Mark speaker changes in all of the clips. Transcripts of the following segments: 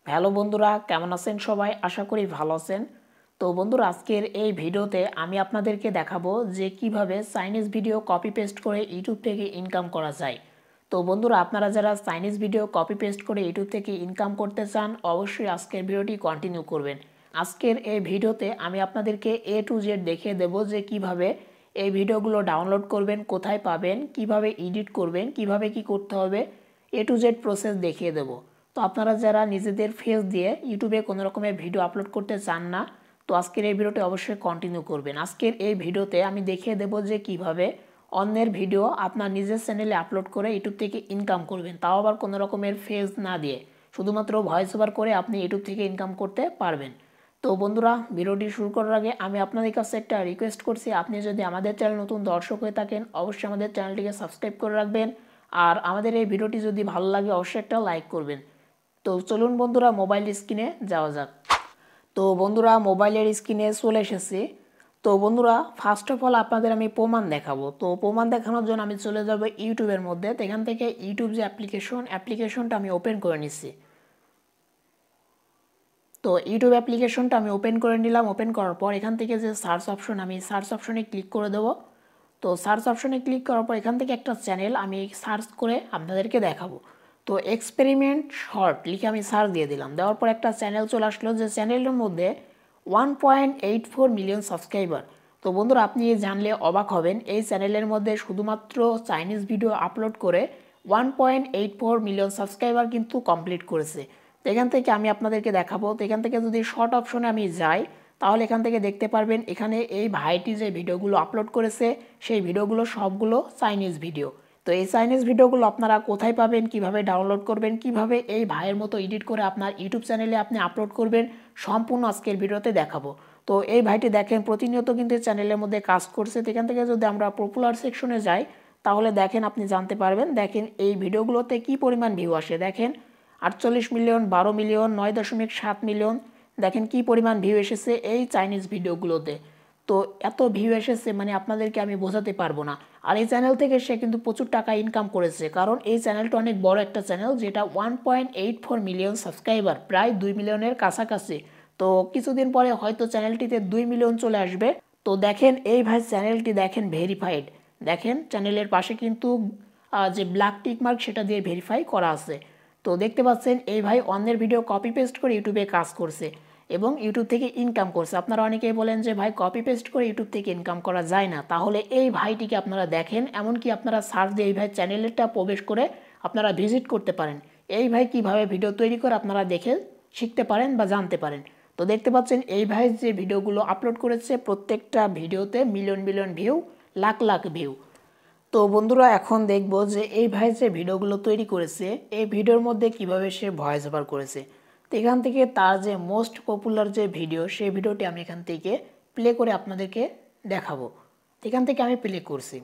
Speaker 1: Hello বন্ধুরা, কেমন আছেন সবাই? আশা করি ভালো আছেন। তো বন্ধুরা, আজকের এই ভিডিওতে আমি আপনাদেরকে দেখাবো যে কিভাবে চাইনিজ ভিডিও কপি পেস্ট করে ইউটিউব থেকে ইনকাম করা যায়। তো বন্ধুরা, আপনারা যারা চাইনিজ ভিডিও কপি পেস্ট করে ইউটিউব থেকে ইনকাম করতে চান, অবশ্যই আজকের ভিডিওটি কন্টিনিউ করবেন। আজকের এই ভিডিওতে আমি আপনাদেরকে A to Z দেখিয়ে দেব যে কিভাবে এই ভিডিওগুলো ডাউনলোড করবেন, কোথায় পাবেন, কিভাবে এডিট করবেন, কিভাবে কি করতে হবে, A to Z প্রসেস দেখিয়ে দেব। তো আপনারা যারা নিজেদের ফেস দিয়ে ইউটিউবে কোনো রকমের ভিডিও আপলোড করতে চান না, তো আজকের এই ভিডিওটি অবশ্যই কন্টিনিউ করবেন। আজকের এই ভিডিওতে আমি দেখিয়ে দেব যে কিভাবে অন্যের ভিডিও আপনার নিজের চ্যানেলে আপলোড করে ইউটিউব থেকে ইনকাম করবেন, তাও আবার কোনো রকমের ফেস না দিয়ে, শুধুমাত্র ভয়েস ওভার করে আপনি ইউটিউব থেকে ইনকাম করতে পারবেন। তো বন্ধুরা, ভিডিওটি শুরু করার আগে আমি আপনাদের কাছে একটা রিকোয়েস্ট করছি, আপনি যদি আমাদের চ্যানেল নতুন দর্শক হয়ে থাকেন, অবশ্যই আমাদের চ্যানেলটিকে সাবস্ক্রাইব করে রাখবেন। আর আমাদের এই ভিডিওটি যদি ভালো লাগে অবশ্যই একটা লাইক করবেন। তো চলুন বন্ধুরা, মোবাইল স্ক্রিনে যাওয়া যাক। তো বন্ধুরা, মোবাইলের স্ক্রিনে চলে এসেছি। তো বন্ধুরা, ফার্স্ট অফ অল আপনাদের আমি প্রমাণ দেখাবো। তো প্রমাণ দেখানোর জন্য আমি চলে যাব ইউটিউবের মধ্যে। তো এখান থেকে ইউটিউব যে অ্যাপ্লিকেশনটা আমি ওপেন করে নিচ্ছি। তো ইউটিউব অ্যাপ্লিকেশনটা আমি ওপেন করে নিলাম। ওপেন করার পর এখান থেকে যে সার্চ অপশন, আমি সার্চ অপশনে ক্লিক করে দেবো। তো সার্চ অপশনে ক্লিক করার পর এখান থেকে একটা চ্যানেল আমি সার্চ করে আপনাদেরকে দেখাবো। তো এক্সপেরিমেন্ট শর্ট লিখে আমি সার্চ দিয়ে দিলাম। দেওয়ার পর একটা চ্যানেল চলে আসলো, যে চ্যানেলের মধ্যে 1.84 মিলিয়ন সাবস্ক্রাইবার। তো বন্ধুরা, আপনি জানলে অবাক হবেন, এই চ্যানেলের মধ্যে শুধুমাত্র চাইনিজ ভিডিও আপলোড করে 1.84 মিলিয়ন সাবস্ক্রাইবার কিন্তু কমপ্লিট করেছে। তো এখান থেকে আমি আপনাদেরকে দেখাবো। তো এখান থেকে যদি শর্ট অপশনে আমি যাই, তাহলে এখান থেকে দেখতে পারবেন এখানে এই ভাইটি যে ভিডিওগুলো আপলোড করেছে সেই ভিডিওগুলো সবগুলো চাইনিজ ভিডিও। তো এই চাইনিজ ভিডিওগুলো আপনারা কোথায় পাবেন, কিভাবে ডাউনলোড করবেন, কিভাবে এই ভাইয়ের মতো এডিট করে আপনার ইউটিউব চ্যানেলে আপনি আপলোড করবেন, সম্পূর্ণ আজকের ভিডিওতে দেখাবো। তো এই ভাইটি দেখেন প্রতিনিয়ত কিন্তু চ্যানেলের মধ্যে কাজ করছে। তো এখান থেকে যদি আমরা পপুলার সেকশনে যাই, তাহলে দেখেন আপনি জানতে পারবেন, দেখেন এই ভিডিওগুলোতে কি পরিমাণ ভিউ আসে। দেখেন 48 মিলিয়ন, 12 মিলিয়ন, 9.7 মিলিয়ন, দেখেন কি পরিমাণ ভিউ এসেছে এই চাইনিজ ভিডিওগুলোতে। তো এত ভিউ এসেছে মানে আপনাদেরকে আমি বোঝাতে পারবো না। আর এই চ্যানেল থেকে সে কিন্তু প্রচুর টাকা ইনকাম করেছে, কারণ এই চ্যানেলটা অনেক বড় একটা চ্যানেল, যেটা 1.84 মিলিয়ন সাবস্ক্রাইবার, প্রায় 2 মিলিয়নের কাছাকাছি। তো কিছুদিন পরে হয়তো চ্যানেলটিতে 2 মিলিয়ন চলে আসবে। তো দেখেন এই ভাই চ্যানেলটি দেখেন ভেরিফাইড। দেখেন চ্যানেলের পাশে কিন্তু যে ব্ল্যাক টিক মার্ক সেটা দিয়ে ভেরিফাই করা আছে। তো দেখতে পাচ্ছেন এই ভাই অন্যের ভিডিও কপি পেস্ট করে ইউটিউবে কাজ করছে এবং ইউটিউব থেকে ইনকাম করছে। আপনারা অনেকেই বলেন যে ভাই কপি পেস্ট করে ইউটিউব থেকে ইনকাম করা যায় না, তাহলে এই ভাইটিকে আপনারা দেখেন, এমনকি আপনারা সার্চ দিয়ে এই ভাই চ্যানেলটা প্রবেশ করে আপনারা ভিজিট করতে পারেন। এই ভাই কিভাবে ভিডিও তৈরি করে আপনারা দেখে শিখতে পারেন বা জানতে পারেন। তো দেখতে পাচ্ছেন এই ভাই যে ভিডিওগুলো আপলোড করেছে প্রত্যেকটা ভিডিওতে million million view, lakh lakh view. তো বন্ধুরা, এখন দেখব যে এই ভাই যে ভিডিওগুলো তৈরি করেছে এই ভিডিওর মধ্যে কিভাবে সে ভয়েস ওভার করেছে। তো এখান থেকে তার যে মোস্ট পপুলার যে ভিডিও, সেই ভিডিওটি আমি এখান থেকে প্লে করে আপনাদেরকে দেখাবো। এখান থেকে আমি প্লে করছি।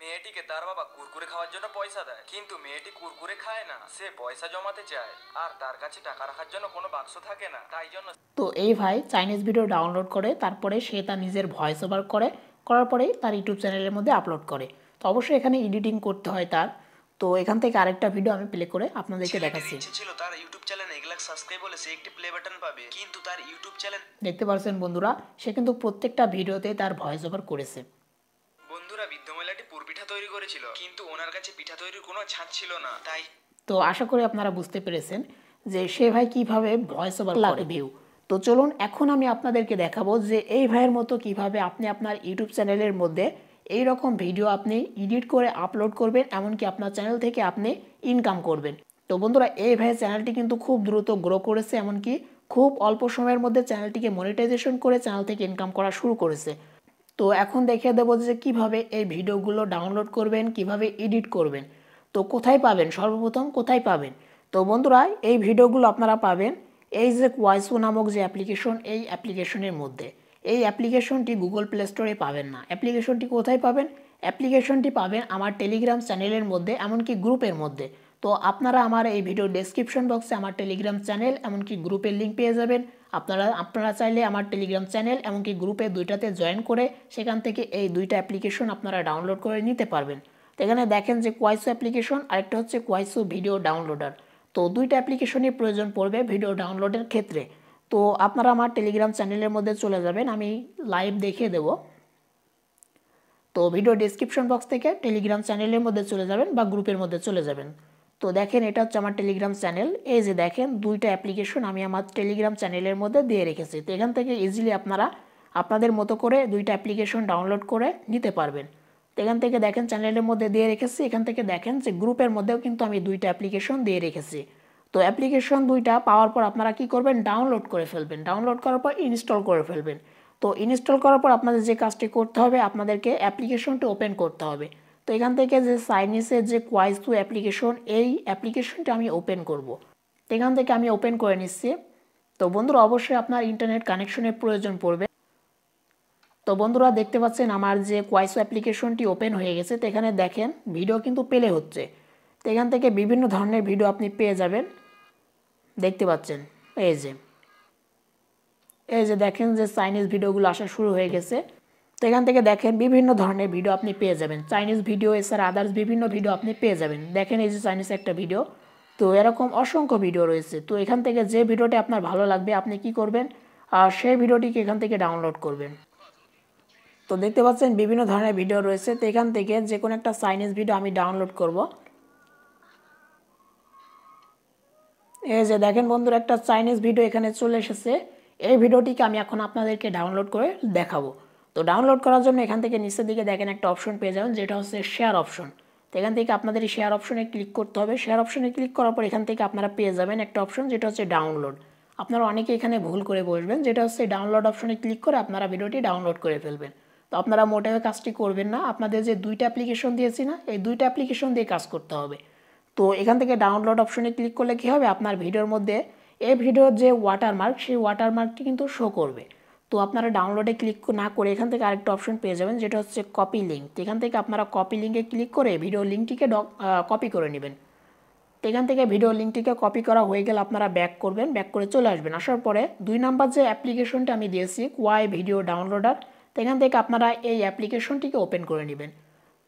Speaker 2: মেয়েটিকে তার বাবা কুরকুরে খাওয়ার জন্য পয়সা দেয়, কিন্তু মেয়েটি কুরকুরে খায় না, সে পয়সা জমাতে চায় আর তার কাছে টাকা রাখার জন্য কোনো বাক্স থাকে না, তাই জন্য
Speaker 1: তো এই ভাই চাইনিজ ভিডিও ডাউনলোড করে তারপরে সে তার নিজের ভয়েস ওভার করার পরেই তার ইউটিউব চ্যানেলের মধ্যে আপলোড করে। তো অবশ্যই এখানে এডিটিং করতে হয় তার। তো এখান থেকে আরেকটা ভিডিও আমি প্লে করে আপনাদেরকে দেখাচ্ছি।
Speaker 2: ইচ্ছে ছিল তার ইউটিউব চ্যানেলে 1 লাখ সাবস্ক্রাইব হলে সে একটি প্লে বাটন পাবে, কিন্তু তার ইউটিউব চ্যানেল
Speaker 1: দেখতে পাচ্ছেন বন্ধুরা, সে কিন্তু প্রত্যেকটা ভিডিওতে তার ভয়েস ওভার করেছে।
Speaker 2: বন্ধুরা, বৃদ্ধ মহিলাটি পুরপিঠা তৈরি করেছিল, কিন্তু ওনার কাছে পিঠা তৈরির কোনো ছাঁচ ছিল না, তাই
Speaker 1: তো আশা করি আপনারা বুঝতে পেরেছেন যে সে ভাই কিভাবে ভয়েস ওভার করে ভিউ। তো চলুন এখন আমি আপনাদেরকে দেখাবো যে এই ভাইয়ের মতো কিভাবে আপনি আপনার ইউটিউব চ্যানেলের মধ্যে এই রকম ভিডিও আপনি এডিট করে আপলোড করবেন, এমনকি আপনার চ্যানেল থেকে আপনি ইনকাম করবেন। তো বন্ধুরা, এই ভাইয়ের চ্যানেলটি কিন্তু খুব দ্রুত গ্রো করেছে, এমনকি খুব অল্প সময়ের মধ্যে চ্যানেলটিকে মনিটাইজেশন করে চ্যানেল থেকে ইনকাম করা শুরু করেছে। তো এখন দেখিয়ে দেবো যে কিভাবে এই ভিডিওগুলো ডাউনলোড করবেন, কিভাবে এডিট করবেন। তো কোথায় পাবেন, সর্বপ্রথম কোথায় পাবেন? তো বন্ধুরা, এই ভিডিওগুলো আপনারা পাবেন এই যে কোয়াইসো নামক যে অ্যাপ্লিকেশন, এই অ্যাপ্লিকেশনের মধ্যে। এই অ্যাপ্লিকেশনটি গুগল প্লে স্টোরে পাবেন না। অ্যাপ্লিকেশনটি কোথায় পাবেন? অ্যাপ্লিকেশনটি পাবেন আমার টেলিগ্রাম চ্যানেলের মধ্যে, এমনকি গ্রুপের মধ্যে। তো আপনারা আমার এই ভিডিও ডেসক্রিপশন বক্সে আমার টেলিগ্রাম চ্যানেল এমনকি গ্রুপের লিঙ্ক পেয়ে যাবেন। আপনারা চাইলে আমার টেলিগ্রাম চ্যানেল এমনকি গ্রুপে দুইটাতে জয়েন করে সেখান থেকে এই দুইটা অ্যাপ্লিকেশন আপনারা ডাউনলোড করে নিতে পারবেন। তো এখানে দেখেন যে কোয়াইসো অ্যাপ্লিকেশন, আরেকটা হচ্ছে কোয়াইসো ভিডিও ডাউনলোডার। তো দুইটা অ্যাপ্লিকেশনই প্রয়োজন পড়বে ভিডিও ডাউনলোডের ক্ষেত্রে। তো আপনারা আমার টেলিগ্রাম চ্যানেলের মধ্যে চলে যাবেন, আমি লাইভ দেখিয়ে দেব। তো ভিডিও ডেসক্রিপশন বক্স থেকে টেলিগ্রাম চ্যানেলের মধ্যে চলে যাবেন বা গ্রুপের মধ্যে চলে যাবেন। তো দেখেন এটা হচ্ছে আমার টেলিগ্রাম চ্যানেল। এই যে দেখেন দুইটা অ্যাপ্লিকেশন আমি আমার টেলিগ্রাম চ্যানেলের মধ্যে দিয়ে রেখেছি। তো এখান থেকে ইজিলি আপনারা আপনাদের মতো করে দুইটা অ্যাপ্লিকেশন ডাউনলোড করে নিতে পারবেন। তো এখান থেকে দেখেন চ্যানেলের মধ্যে দিয়ে রেখেছি। এখান থেকে দেখেন যে গ্রুপের মধ্যেও কিন্তু আমি দুইটা অ্যাপ্লিকেশন দিয়ে রেখেছি। তো অ্যাপ্লিকেশন দুইটা পাওয়ার পর আপনারা কি করবেন, ডাউনলোড করে ফেলবেন। ডাউনলোড করার পর ইনস্টল করে ফেলবেন। তো ইনস্টল করার পর আপনাদের যে কাজটি করতে হবে, আপনাদেরকে অ্যাপ্লিকেশনটি ওপেন করতে হবে। তো এখান থেকে যে সাইনিসের যে কোয়াইস2 অ্যাপ্লিকেশন, এই অ্যাপ্লিকেশনটি আমি ওপেন করব। তো এখান থেকে আমি ওপেন করে নিচ্ছি। তো বন্ধুরা অবশ্যই আপনার ইন্টারনেট কানেকশনের প্রয়োজন পড়বে। তো বন্ধুরা দেখতে পাচ্ছেন আমার যে কোয়াইস অ্যাপ্লিকেশনটি ওপেন হয়ে গেছে। তো এখানে দেখেন ভিডিও কিন্তু প্লে হচ্ছে। তো এখান থেকে বিভিন্ন ধরনের ভিডিও আপনি পেয়ে যাবেন, দেখতে পাচ্ছেন। এই যে দেখেন যে চাইনিজ ভিডিওগুলো আসা শুরু হয়ে গেছে। তো এখান থেকে দেখেন বিভিন্ন ধরনের ভিডিও আপনি পেয়ে যাবেন, চাইনিজ ভিডিও এছাড়া আদার্স বিভিন্ন ভিডিও আপনি পেয়ে যাবেন। দেখেন এই যে চাইনিজ একটা ভিডিও, তো এরকম অসংখ্য ভিডিও রয়েছে। তো এখান থেকে যে ভিডিওটি আপনার ভালো লাগবে আপনি কি করবেন, সেই ভিডিওটিকে এখান থেকে ডাউনলোড করবেন। তো দেখতে পাচ্ছেন বিভিন্ন ধরনের ভিডিও রয়েছে। তো এখান থেকে যে কোনো একটা চাইনিজ ভিডিও আমি ডাউনলোড করব। এই যে দেখেন বন্ধুরা একটা চাইনিজ ভিডিও এখানে চলে এসেছে। এই ভিডিওটিকে আমি এখন আপনাদেরকে ডাউনলোড করে দেখাবো। তো ডাউনলোড করার জন্য এখান থেকে নিচের দিকে দেখেন একটা অপশন পেয়ে যাবেন, যেটা হচ্ছে শেয়ার অপশন। তো এখান থেকে আপনাদের এই শেয়ার অপশনে ক্লিক করতে হবে। শেয়ার অপশনে ক্লিক করার পর এখান থেকে আপনারা পেয়ে যাবেন একটা অপশন, যেটা হচ্ছে ডাউনলোড। আপনারা অনেকে এখানে ভুল করে বসবেন, যেটা হচ্ছে ডাউনলোড অপশনে ক্লিক করে আপনারা ভিডিওটি ডাউনলোড করে ফেলবেন। তো আপনারা মোটেও কাজটি করবেন না। আপনাদের যে দুইটা অ্যাপ্লিকেশন দিয়েছি না, এই দুইটা অ্যাপ্লিকেশন দিয়ে কাজ করতে হবে। তো এখান থেকে ডাউনলোড অপশনে ক্লিক করলে কী হবে, আপনার ভিডিওর মধ্যে এই ভিডিওর যে ওয়াটারমার্ক, সেই ওয়াটারমার্কটি কিন্তু শো করবে। তো আপনারা ডাউনলোডে ক্লিক না করে এখান থেকে আরেকটা অপশন পেয়ে যাবেন, যেটা হচ্ছে কপি লিঙ্ক। তো এখান থেকে আপনারা কপি লিঙ্কে ক্লিক করে ভিডিও লিঙ্কটিকে কপি করে নেবেন। তো এখান থেকে ভিডিও লিঙ্কটিকে কপি করা হয়ে গেলে আপনারা ব্যাক করবেন, ব্যাক করে চলে আসবেন। আসার পরে 2 নাম্বার যে অ্যাপ্লিকেশনটা আমি দিয়েছি কোয়াই ভিডিও ডাউনলোডার, তো এখান থেকে আপনারা এই অ্যাপ্লিকেশনটিকে ওপেন করে নেবেন।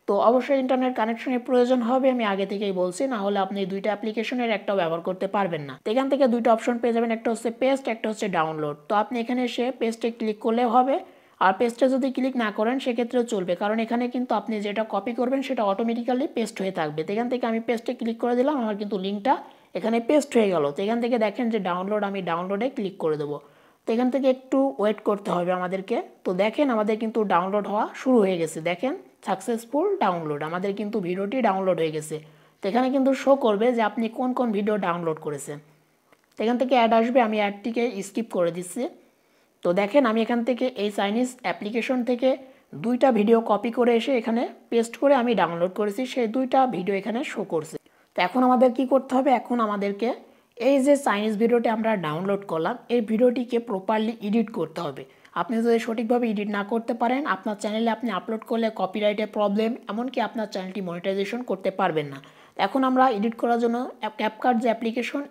Speaker 1: তো অবশ্যই ইন্টারনেট কানেকশনের প্রয়োজন হবে, আমি আগে থেকেই বলছি, না হলে আপনি দুইটা অ্যাপ্লিকেশনের একটাও ব্যবহার করতে পারবেন না। তো এখান থেকে দুইটা অপশন পেয়ে যাবেন, একটা হচ্ছে পেস্ট, একটা হচ্ছে ডাউনলোড। তো আপনি এখানে এসে পেস্টে ক্লিক করলে হবে, আর পেস্টে যদি ক্লিক না করেন সেক্ষেত্রেও চলবে, কারণ এখানে কিন্তু আপনি যেটা কপি করবেন সেটা অটোমেটিক্যালি পেস্ট হয়ে থাকবে। তো এখান থেকে আমি পেস্টে ক্লিক করে দিলাম, আমার কিন্তু লিঙ্কটা এখানে পেস্ট হয়ে গেল। তো এখান থেকে দেখেন যে ডাউনলোড, আমি ডাউনলোডে ক্লিক করে দেবো। তো এখান থেকে একটু ওয়েট করতে হবে আমাদেরকে। তো দেখেন আমাদের কিন্তু ডাউনলোড হওয়া শুরু হয়ে গেছে। দেখেন সাকসেসফুল ডাউনলোড, আমাদের কিন্তু ভিডিওটি ডাউনলোড হয়ে গেছে। তো এখানে কিন্তু শো করবে যে আপনি কোন কোন ভিডিও ডাউনলোড করেছেন। তো এখান থেকে অ্যাড আসবে, আমি অ্যাডটিকে স্কিপ করে দিচ্ছি। তো দেখেন আমি এখান থেকে এই চাইনিজ অ্যাপ্লিকেশন থেকে দুইটা ভিডিও কপি করে এসে এখানে পেস্ট করে আমি ডাউনলোড করেছি, সেই দুইটা ভিডিও এখানে শো করছে। তো এখন আমাদের কি করতে হবে, এখন আমাদেরকে এই যে চাইনিজ ভিডিওটি আমরা ডাউনলোড করলাম, এই ভিডিওটিকে প্রপারলি এডিট করতে হবে। আপনি যদি সঠিকভাবে এডিট না করতে পারেন, আপনার চ্যানেলে আপনি আপলোড করলে কপিরাইটের প্রবলেম, এমনকি আপনার চ্যানেলটি মনিটাইজেশন করতে পারবেন না। এখন আমরা এডিট করার জন্য ক্যাপকাট যে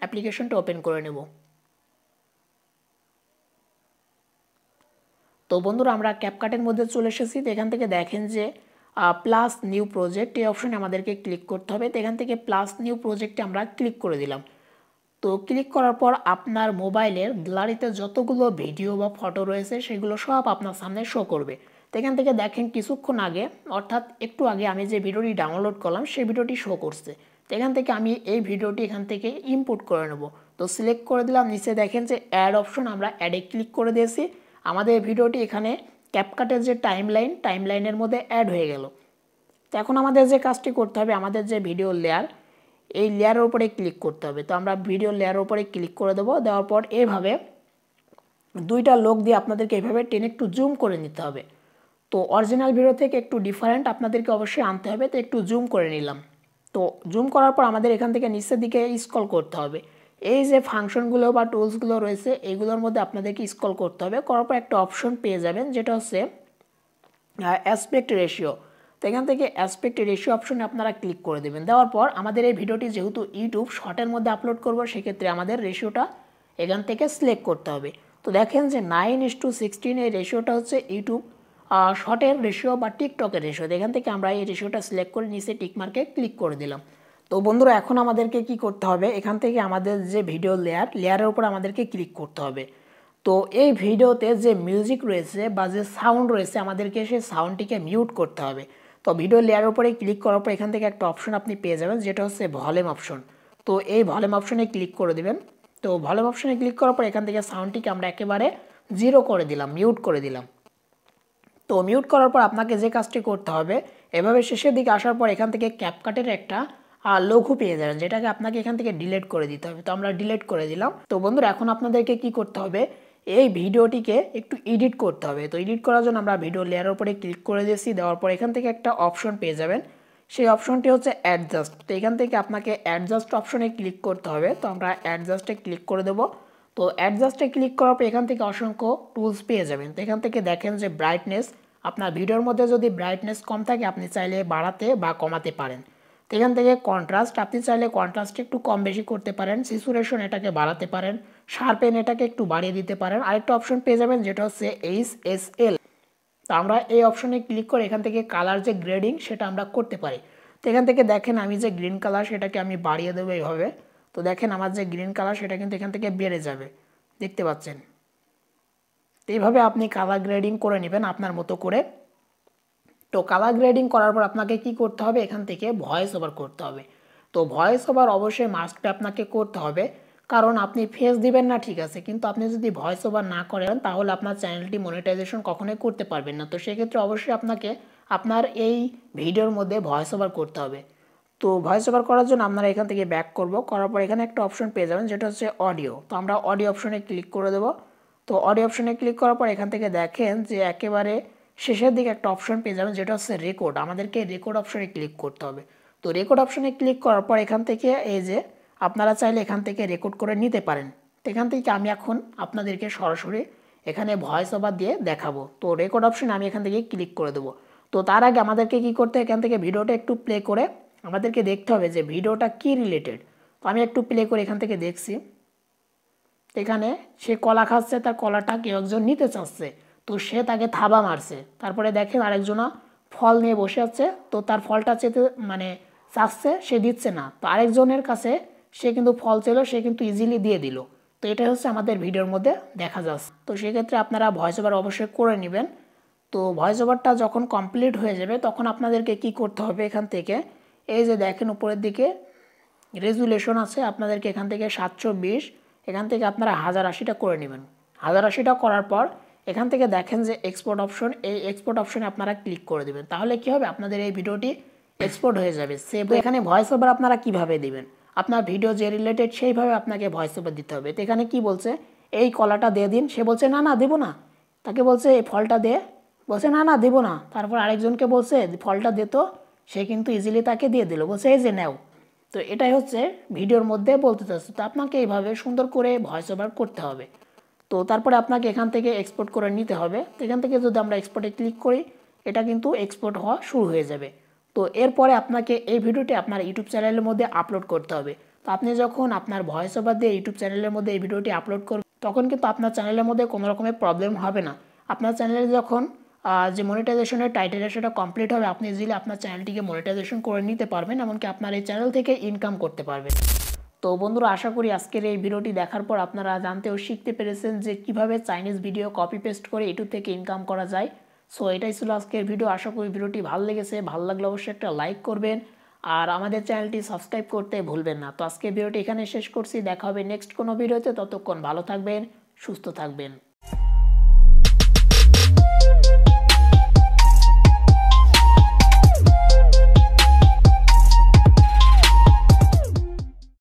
Speaker 1: অ্যাপ্লিকেশনটা ওপেন করে নেব। তো বন্ধুরা আমরা ক্যাপকাটের মধ্যে চলে এসেছি। তো এখান থেকে দেখেন যে প্লাস নিউ প্রজেক্ট, এই অপশনে আমাদেরকে ক্লিক করতে হবে। তো এখান থেকে প্লাস নিউ প্রজেক্টে আমরা ক্লিক করে দিলাম। তো ক্লিক করার পর আপনার মোবাইলের গ্যালারিতে যতগুলো ভিডিও বা ফটো রয়েছে সেগুলো সব আপনার সামনে শো করবে। তো এখান থেকে দেখেন কিছুক্ষণ আগে, অর্থাৎ একটু আগে আমি যে ভিডিওটি ডাউনলোড করলাম সেই ভিডিওটি শো করছে। তো এখান থেকে আমি এই ভিডিওটি এখান থেকে ইম্পোর্ট করে নেব। তো সিলেক্ট করে দিলাম, নিচে দেখেন যে অ্যাড অপশন, আমরা অ্যাডে ক্লিক করে দিয়েছি। আমাদের ভিডিওটি এখানে ক্যাপকাটের যে টাইমলাইনের মধ্যে অ্যাড হয়ে গেল। তো এখন আমাদের যে কাজটি করতে হবে, আমাদের যে ভিডিও লেয়ার, এই লেয়ারের উপরে ক্লিক করতে হবে। তো আমরা ভিডিও লেয়ারের উপরে ক্লিক করে দেবো। দেওয়ার পর এভাবে দুইটা লোক দিয়ে আপনাদেরকে এভাবে টেনে একটু জুম করে নিতে হবে। তো অরিজিনাল ভিডিও থেকে একটু ডিফারেন্ট আপনাদেরকে অবশ্যই আনতে হবে। তো একটু জুম করে নিলাম। তো জুম করার পর আমাদের এখান থেকে নিচের দিকে স্ক্রল করতে হবে। এই যে ফাংশনগুলো বা টুলসগুলো রয়েছে এইগুলোর মধ্যে আপনাদেরকে স্ক্রল করতে হবে। করার পর একটা অপশন পেয়ে যাবেন, যেটা হচ্ছে অ্যাসপেক্ট রেশিও। তো এখান থেকে অ্যাসপেক্ট রেশিও অপশনে আপনারা ক্লিক করে দেবেন। দেওয়ার পর আমাদের এই ভিডিওটি যেহেতু ইউটিউব শর্টের মধ্যে আপলোড করব, সেক্ষেত্রে আমাদের রেশিওটা এখান থেকে সিলেক্ট করতে হবে। তো দেখেন যে 9:16 এই রেশিওটা হচ্ছে ইউটিউব শর্টের রেশিও বা টিকটকের রেশিও। এখান থেকে আমরা এই রেশিওটা সিলেক্ট করে নিচে টিকমার্কে ক্লিক করে দিলাম। তো তো বন্ধুরা এখন আমাদেরকে কি করতে হবে, এখান থেকে আমাদের যে ভিডিও লেয়ারের উপর আমাদেরকে ক্লিক করতে হবে। তো এই ভিডিওতে যে মিউজিক রয়েছে বা যে সাউন্ড রয়েছে আমাদেরকে সেই সাউন্ডটিকে মিউট করতে হবে। তো ভিডিও লেয়ারের উপরে ক্লিক করার পর এখান থেকে একটা অপশন আপনি পেয়ে যাবেন যেটা হচ্ছে ভলিউম অপশন। তো এই ভলিউম অপশনে ক্লিক করে দিবেন। তো ভলিউম অপশনে ক্লিক করার পর এখান থেকে সাউন্ডটিকে আমরা একেবারে 0 করে দিলাম, মিউট করে দিলাম। তো মিউট করার পর আপনাকে যে কাজটি করতে হবে, এভাবে শেষের দিকে আসার পর এখান থেকে ক্যাপকাটের একটা লঘু পেয়ে যাবেন, যেটাকে আপনাকে এখান থেকে ডিলিট করে দিতে হবে। তো আমরা ডিলিট করে দিলাম। তো বন্ধুরা এখন আপনাদেরকে কি করতে হবে, এই ভিডিওটিকে একটু এডিট করতে হবে। তো এডিট করার জন্য আমরা ভিডিও লেয়ারের উপরে ক্লিক করে দিয়েছি, দেওয়ার পর এখান থেকে একটা অপশন পেয়ে যাবেন, সেই অপশনটি হচ্ছে অ্যাডজাস্ট। তো এখান থেকে আপনাকে অ্যাডজাস্ট অপশনে ক্লিক করতে হবে। তো আমরা অ্যাডজাস্টে ক্লিক করে দেবো। তো অ্যাডজাস্টে ক্লিক করার পর এখান থেকে অসংখ্য টুলস পেয়ে যাবেন। তো এখান থেকে দেখেন যে ব্রাইটনেস, আপনার ভিডিওর মধ্যে যদি ব্রাইটনেস কম থাকে আপনি চাইলে বাড়াতে বা কমাতে পারেন। তো এখান থেকে কন্ট্রাস্ট, আপনি চাইলে কন্ট্রাস্ট একটু কম বেশি করতে পারেন। স্যাচুরেশন এটাকে বাড়াতে পারেন, শার্পেন এটাকে একটু বাড়িয়ে দিতে পারেন। আরেকটা অপশন পেয়ে যাবেন যেটা হচ্ছে HSL। তো আমরা এই অপশনে ক্লিক করে এখান থেকে কালার যে গ্রেডিং সেটা আমরা করতে পারি। তো এখান থেকে দেখেন আমি যে গ্রিন কালার সেটাকে আমি বাড়িয়ে দেবো এইভাবে। তো দেখেন আমার যে গ্রিন কালার সেটা কিন্তু এখান থেকে বেড়ে যাবে, দেখতে পাচ্ছেন। তো এইভাবে আপনি কালার গ্রেডিং করে নেবেন আপনার মতো করে। তো কালার গ্রেডিং করার পর আপনাকে কি করতে হবে, এখান থেকে ভয়েস ওভার করতে হবে। তো ভয়েস ওভার অবশ্যই মাস্ট বি আপনাকে করতে হবে, কারণ আপনি ফেস দিবেন না ঠিক আছে, কিন্তু আপনি যদি ভয়েস ওভার না করেন তাহলে আপনার চ্যানেলটি মনিটাইজেশন কখনোই করতে পারবেন না। তো সেক্ষেত্রে অবশ্যই আপনাকে আপনার এই ভিডিওর মধ্যে ভয়েস ওভার করতে হবে। তো ভয়েস ওভার করার জন্য আপনারা এখান থেকে ব্যাক করব, করার পর এখানে একটা অপশন পেয়ে যাবেন যেটা হচ্ছে অডিও। তো আমরা অডিও অপশনে ক্লিক করে দেবো। তো অডিও অপশনে ক্লিক করার পর এখান থেকে দেখেন যে একেবারে শেষের দিকে একটা অপশন পেয়ে যাবেন যেটা হচ্ছে রেকর্ড। আমাদেরকে রেকর্ড অপশনে ক্লিক করতে হবে। তো রেকর্ড অপশনে ক্লিক করার পর এখান থেকে এই যে আপনারা চাইলে এখান থেকে রেকর্ড করে নিতে পারেন। তো এখান থেকে আমি এখন আপনাদেরকে সরাসরি এখানে ভয়েস ওভার দিয়ে দেখাবো। তো রেকর্ড অপশনে আমি এখান থেকে ক্লিক করে দেবো। তো তার আগে আমাদেরকে কি করতে হয়, এখান থেকে ভিডিওটা একটু প্লে করে আমাদেরকে দেখতে হবে যে ভিডিওটা কি রিলেটেড। তো আমি একটু প্লে করে এখান থেকে দেখছি, এখানে সে কলা খাচ্ছে, তার কলাটা কেউ একজন নিতে চাচ্ছে, তো সে তাকে থাবা মারছে। তারপরে দেখেন আরেকজনা ফল নিয়ে বসে আছে, তো তার ফলটা চেতে চাচ্ছে, সে দিচ্ছে না। তো আরেকজনের কাছে সে কিন্তু ফল ছিল, সে কিন্তু ইজিলি দিয়ে দিল। তো এটা হচ্ছে আমাদের ভিডিওর মধ্যে দেখা যাচ্ছে। তো সেক্ষেত্রে আপনারা ভয়েস ওভার অবশ্যই করে নেবেন। তো ভয়েস ওভারটা যখন কমপ্লিট হয়ে যাবে তখন আপনাদেরকে কি করতে হবে, এখান থেকে এই যে দেখেন উপরের দিকে রেজুলেশন আছে, আপনাদেরকে এখান থেকে 720, এখান থেকে আপনারা 1080টা করে নেবেন। 1080টা করার পর এখান থেকে দেখেন যে এক্সপোর্ট অপশন, এই এক্সপোর্ট অপশনে আপনারা ক্লিক করে দেবেন। তাহলে কি হবে, আপনাদের এই ভিডিওটি এক্সপোর্ট হয়ে যাবে সেভ। এখানে ভয়েস ওভার আপনারা কিভাবে দিবেন, আপনার ভিডিও যে রিলেটেড সেইভাবে আপনাকে ভয়েস ওভার দিতে হবে। তো এখানে কি বলছে, এই কলাটা দিয়ে দিন, সে বলছে না না দেবো না। তাকে বলছে এই ফলটা দে, বলছে না না দেবো না। তারপর আরেকজনকে বলছে ফলটা দে, তো সে কিন্তু ইজিলি তাকে দিয়ে দিল, বলছে এই যে নেও। তো এটাই হচ্ছে ভিডিওর মধ্যে বলতে চাচ্ছি। তো আপনাকে এইভাবে সুন্দর করে ভয়েস ওভার করতে হবে। তো তারপরে আপনাকে এখান থেকে এক্সপোর্ট করে নিতে হবে। তো এখান থেকে যদি আমরা এক্সপোর্টে ক্লিক করি এটা কিন্তু এক্সপোর্ট হওয়া শুরু হয়ে যাবে। তো এরপরে আপনাকে এই ভিডিওটি আপনার ইউটিউব চ্যানেলের মধ্যে আপলোড করতে হবে। তো আপনি যখন আপনার ভয়েস ওভার দিয়ে ইউটিউব চ্যানেলের মধ্যে এই ভিডিওটি আপলোড করবেন তখন কিন্তু আপনার চ্যানেলের মধ্যে কোনো রকমের প্রবলেম হবে না। আপনার চ্যানেলে যখন যে মনিটাইজেশনের টাইটেল সেটা কমপ্লিট হবে, আপনি ইজিলি আপনার চ্যানেলটিকে মনিটাইজেশন করে নিতে পারবেন, এমনকি আপনার এই চ্যানেল থেকে ইনকাম করতে পারবেন। তো বন্ধুরা আশা করি আজকের এই ভিডিওটি দেখার পর আপনারা জানতে ও শিখতে পেরেছেন যে কিভাবে চাইনিজ ভিডিও কপি পেস্ট করে ইউটিউব থেকে ইনকাম করা যায়। সো এটাই ছিল আজকের ভিডিও। আশা করি ভিডিওটি ভালো লেগেছে, ভালো লাগলে অবশ্যই একটা লাইক করবেন আর আমাদের চ্যানেলটি সাবস্ক্রাইব করতে ভুলবেন না। তো আজকের ভিডিওটি এখানে শেষ করছি, দেখা হবে নেক্সট কোনো ভিডিওতে। ততক্ষণ ভালো থাকবেন, সুস্থ থাকবেন।